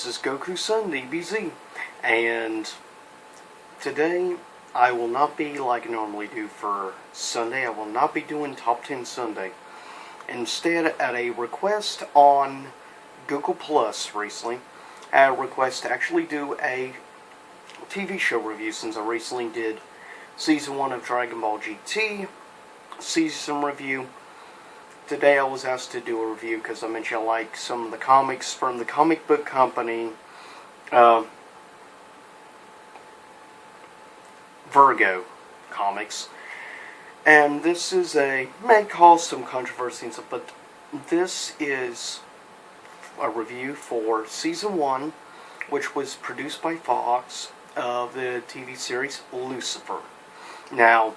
this is Goku Sun DBZ, and today I will not be like I normally do for Sunday. I will not be doing Top 10 Sunday. Instead, at a request on Google Plus recently, I had a request to actually do a TV show review since I recently did Season 1 of Dragon Ball GT, season review. Today I was asked to do a review because I mentioned I like some of the comics from the comic book company Vergo Comics. And this is may cause some controversy and stuff, but this is a review for Season 1, which was produced by Fox, of the TV series Lucifer. Now,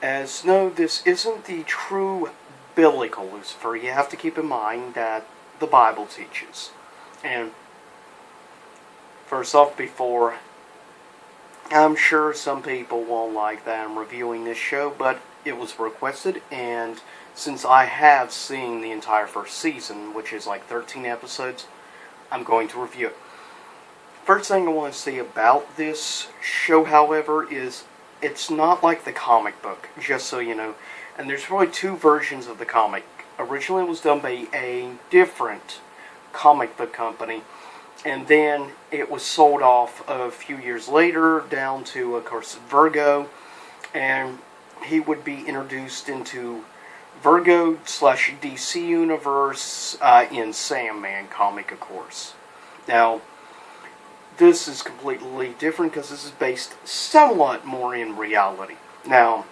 as no, this isn't the true biblical Lucifer. You have to keep in mind that the Bible teaches. And first off, before, I'm sure some people won't like that I'm reviewing this show, but it was requested, and since I have seen the entire first season, which is like 13 episodes, I'm going to review it. First thing I want to say about this show, however, is it's not like the comic book, just so you know. And there's really two versions of the comic. Originally it was done by a different comic book company, and then it was sold off a few years later down to, of course, Vergo, and he would be introduced into Vergo/DC universe in Sandman comic, of course. Now, this is completely different because this is based somewhat more in reality. Now,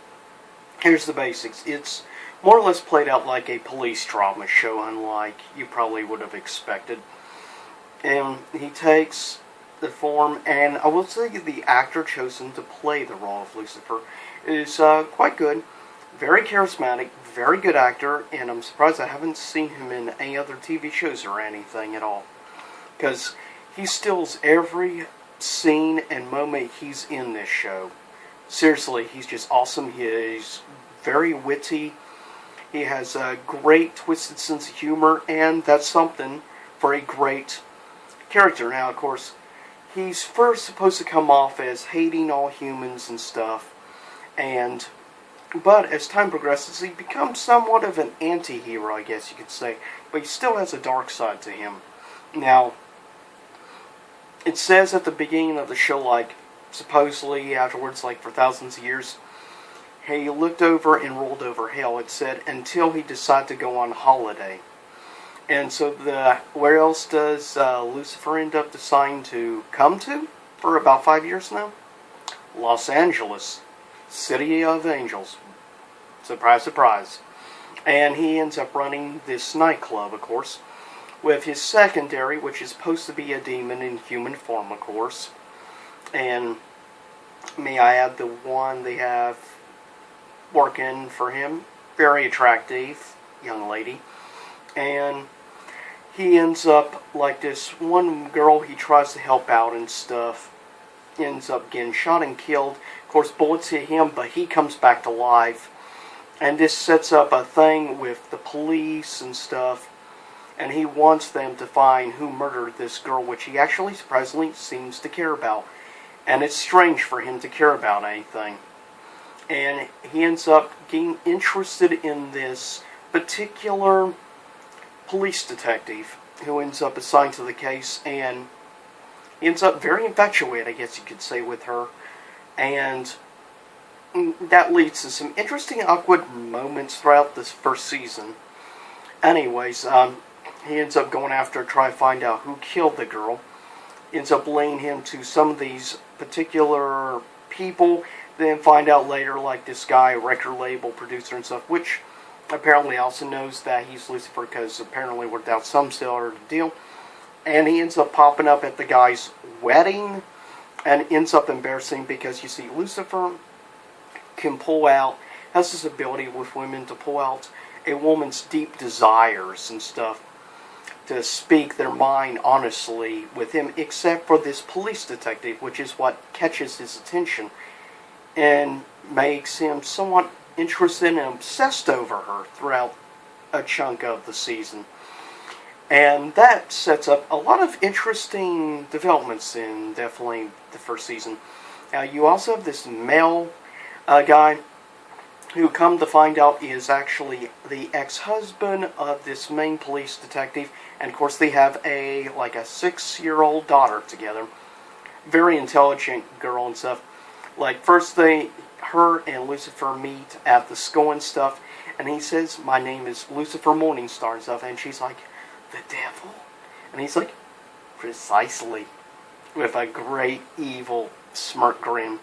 here's the basics. It's more or less played out like a police drama show, unlike you probably would have expected. And he takes the form, and I will say the actor chosen to play the role of Lucifer is quite good, very charismatic, very good actor, and I'm surprised I haven't seen him in any other TV shows or anything at all. Because he steals every scene and moment he's in this show. Seriously, he's just awesome. He's very witty. He has a great twisted sense of humor, and that's something for a great character. Now, of course, he's first supposed to come off as hating all humans and stuff, but as time progresses, he becomes somewhat of an anti-hero, I guess you could say. But he still has a dark side to him. Now, it says at the beginning of the show, like, supposedly afterwards, like for thousands of years, he looked over and rolled over hell, it said, until he decided to go on holiday. And so where else does Lucifer end up deciding to come to for about 5 years now? Los Angeles, City of Angels. Surprise, surprise. And he ends up running this nightclub, of course, with his secondary, which is supposed to be a demon in human form, of course. And may I add, the one they have working for him, very attractive young lady. And he ends up, like this one girl he tries to help out and stuff, ends up getting shot and killed. Of course, bullets hit him, but he comes back to life. And this sets up a thing with the police and stuff. And he wants them to find who murdered this girl, which he actually surprisingly seems to care about. And it's strange for him to care about anything. And he ends up getting interested in this particular police detective who ends up assigned to the case, and he ends up very infatuated, I guess you could say, with her. And that leads to some interesting, awkward moments throughout this first season. Anyways, he ends up going after her, try to find out who killed the girl. Ends up laying him to some of these particular people. Then find out later, like this guy, record label producer and stuff, which apparently also knows that he's Lucifer because apparently worked out some sort of deal. And he ends up popping up at the guy's wedding and ends up embarrassing because, you see, Lucifer can has this ability with women to pull out a woman's deep desires and stuff, to speak their mind honestly with him, except for this police detective, which is what catches his attention and makes him somewhat interested and obsessed over her throughout a chunk of the season. And that sets up a lot of interesting developments in definitely the first season. You also have this male guy who, come to find out, is actually the ex-husband of this main police detective, and of course they have a 6-year-old daughter together. Very intelligent girl and stuff. Like, first her and Lucifer meet at the school and stuff, and he says, "My name is Lucifer Morningstar" and stuff, and she's like, "The devil?" And he's like, "Precisely," with a great evil smirk grin.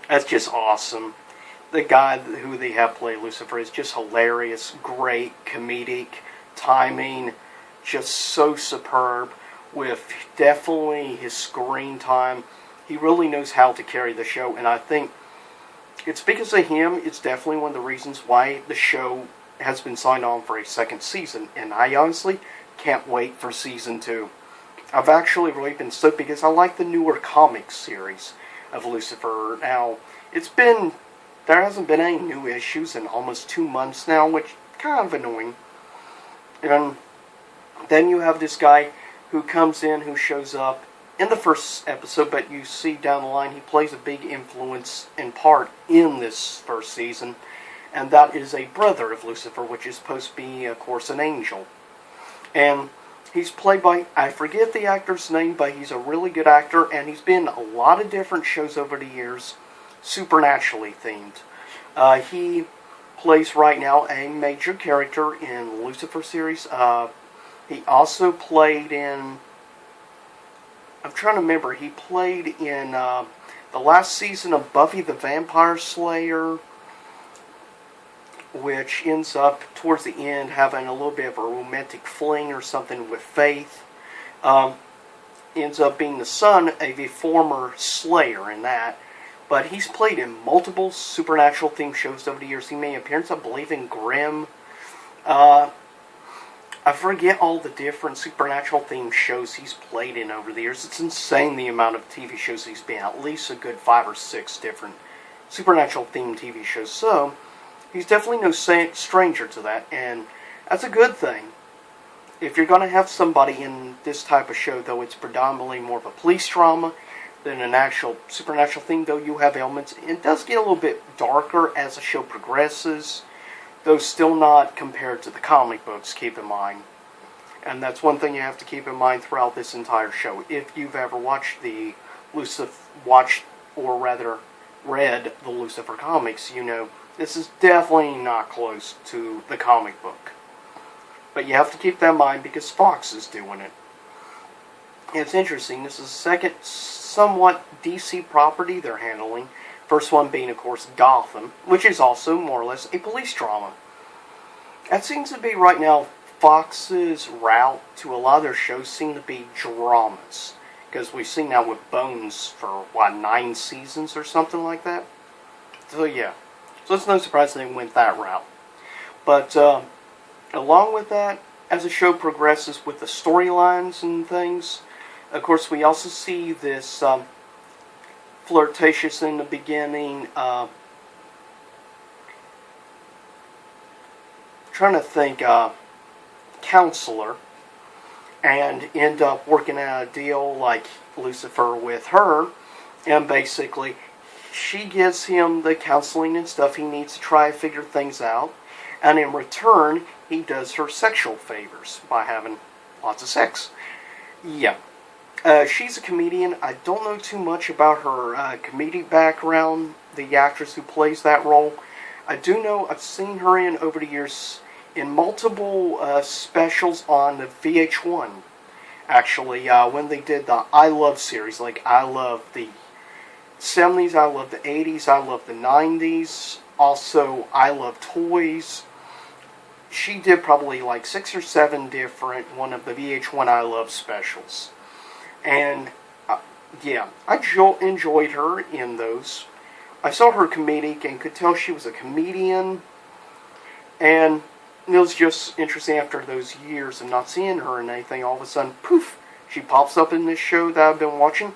That's just awesome. The guy who they have play Lucifer is just hilarious, great comedic timing, just so superb, with definitely his screen time. He really knows how to carry the show, and I think it's because of him. It's definitely one of the reasons why the show has been signed on for a second season, and I honestly can't wait for season 2. I've actually really been stoked because I like the newer comic series of Lucifer. Now, there hasn't been any new issues in almost 2 months now, which is kind of annoying. And then you have this guy who comes in, who shows up in the first episode, but you see down the line he plays a big influence and part in this first season, and that is a brother of Lucifer, which is supposed to be, of course, an angel. And he's played by, I forget the actor's name, but he's a really good actor, and he's been in a lot of different shows over the years, supernaturally themed. He plays right now a major character in the Lucifer series. He also played in, I'm trying to remember, he played in the last season of Buffy the Vampire Slayer, which ends up towards the end having a little bit of a romantic fling or something with Faith. Ends up being the son of a former Slayer in that. But he's played in multiple supernatural themed shows over the years. He made an appearance, I believe, in Grimm. I forget all the different supernatural themed shows he's played in over the years. It's insane the amount of TV shows he's been in. At least a good 5 or 6 different supernatural themed TV shows. So, he's definitely no stranger to that, and that's a good thing. If you're going to have somebody in this type of show, though it's predominantly more of a police drama than an actual supernatural thing, though you have elements. It does get a little bit darker as the show progresses, though still not compared to the comic books, keep in mind. And that's one thing you have to keep in mind throughout this entire show. If you've ever watched the read the Lucifer comics, you know this is definitely not close to the comic book. But you have to keep that in mind because Fox is doing it. It's interesting, this is the second somewhat DC property they're handling. First one being, of course, Gotham, which is also more or less a police drama. That seems to be right now Fox's route to a lot of their shows seem to be dramas. Because we've seen that with Bones for, 9 seasons or something like that? So yeah. So it's no surprise they went that route. But along with that, as the show progresses with the storylines and things, of course we also see this flirtatious in the beginning, trying to think, counselor, and end up working out a deal like Lucifer with her, and basically she gives him the counseling and stuff he needs to try to figure things out, and in return he does her sexual favors by having lots of sex. Yeah. She's a comedian. I don't know too much about her comedic background, the actress who plays that role. I do know I've seen her in, over the years, in multiple specials on the VH1. Actually, when they did the I Love series, like I love the 70s, I love the 80s, I love the 90s, also I love toys. She did probably like 6 or 7 different one of the VH1 I Love specials. And, yeah, I enjoyed her in those. I saw her comedic and could tell she was a comedian. And it was just interesting after those years of not seeing her in anything, all of a sudden, poof, she pops up in this show that I've been watching.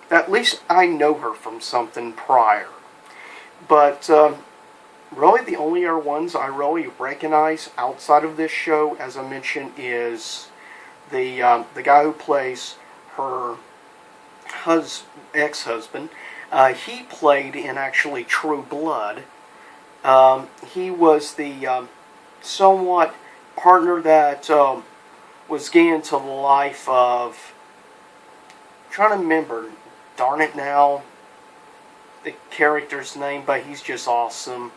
At least I know her from something prior. But, really the only other ones I really recognize outside of this show, as I mentioned, is the guy who plays her ex-husband, he played in actually True Blood. He was the somewhat partner that was getting into the life of, I'm trying to remember, darn it now, the character's name, but he's just awesome.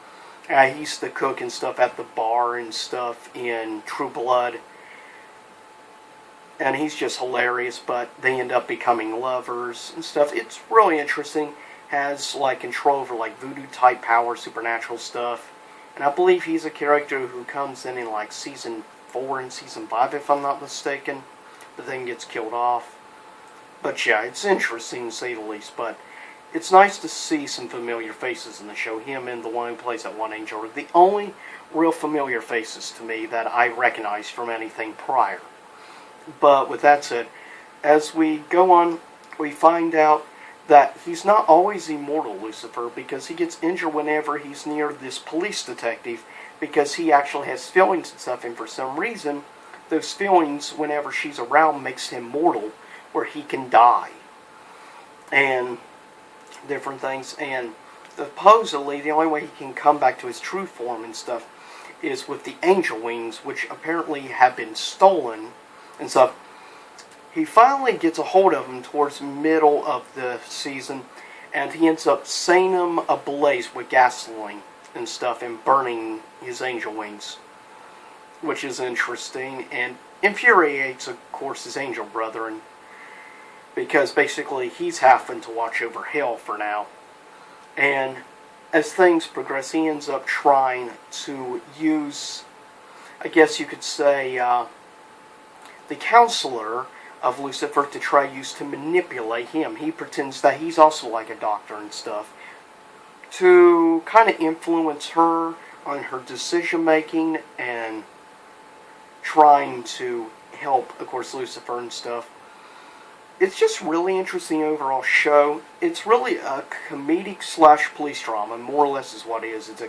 He used to cook and stuff at the bar and stuff in True Blood. And he's just hilarious, but they end up becoming lovers and stuff. It's really interesting. Has like control over like voodoo type power, supernatural stuff. And I believe he's a character who comes in like season 4 and season 5, if I'm not mistaken. But then gets killed off. But yeah, it's interesting to say the least. But it's nice to see some familiar faces in the show. Him and the one who plays that one angel are the only real familiar faces to me that I recognize from anything prior. But with that said, as we go on, we find out that he's not always immortal, Lucifer, because he gets injured whenever he's near this police detective, because he actually has feelings and stuff, and for some reason, those feelings, whenever she's around, makes him mortal, where he can die. And different things, and supposedly the only way he can come back to his true form and stuff is with the angel wings, which apparently have been stolen and stuff. He finally gets a hold of them towards the middle of the season, and he ends up setting them ablaze with gasoline and stuff and burning his angel wings, which is interesting and infuriates, of course, his angel brethren, because basically he's having to watch over hell for now. And as things progress, he ends up trying to use, I guess you could say, the counselor of Lucifer to try use to manipulate him. He pretends that he's also like a doctor and stuff, to kind of influence her on her decision making and trying to help, of course, Lucifer and stuff. It's just really interesting overall show. It's really a comedic slash police drama, more or less is what it is. It's a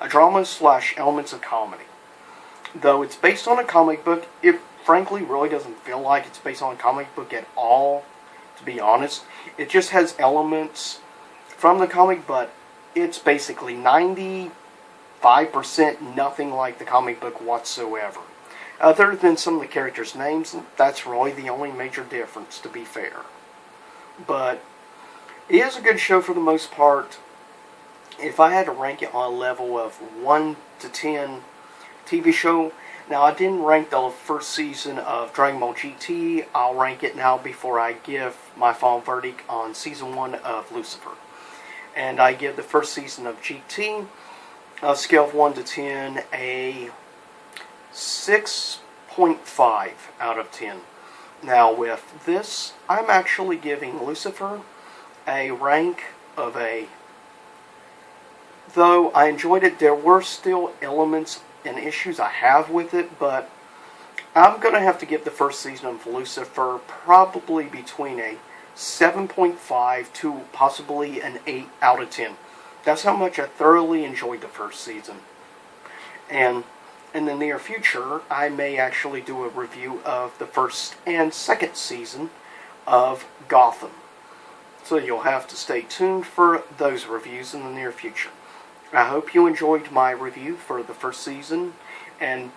drama slash elements of comedy. Though it's based on a comic book, it frankly really doesn't feel like it's based on a comic book at all, to be honest. It just has elements from the comic, but it's basically 95% nothing like the comic book whatsoever. Other than some of the characters' names, that's really the only major difference, to be fair. But it is a good show for the most part. If I had to rank it on a level of 1 to 10 TV show, now I didn't rank the first season of Dragon Ball GT. I'll rank it now before I give my final verdict on season 1 of Lucifer. And I give the first season of GT, a scale of 1 to 10, a 6.5 out of 10. Now with this, I'm actually giving Lucifer a rank of a... Though I enjoyed it, there were still elements and issues I have with it, but I'm going to have to give the first season of Lucifer probably between a 7.5 to possibly an 8 out of 10. That's how much I thoroughly enjoyed the first season. And in the near future, I may actually do a review of the first and second season of Gotham. So you'll have to stay tuned for those reviews in the near future. I hope you enjoyed my review for the first season, and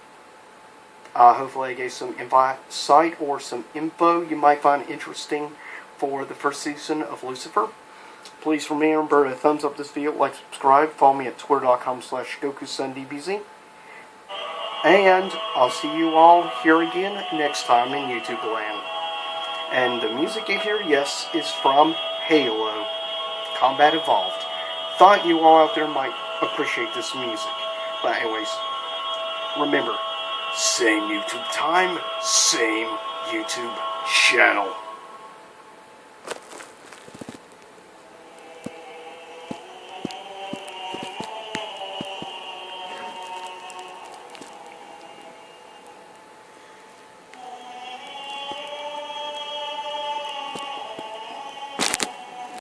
hopefully I gave some insight or some info you might find interesting for the first season of Lucifer. Please remember to thumbs up this video, like, subscribe, follow me at twitter.com/GokuSunDBZ. And I'll see you all here again next time in YouTube land. And the music you hear, yes, is from Halo Combat Evolved. Thought you all out there might appreciate this music. But anyways, remember, same YouTube time, same YouTube channel.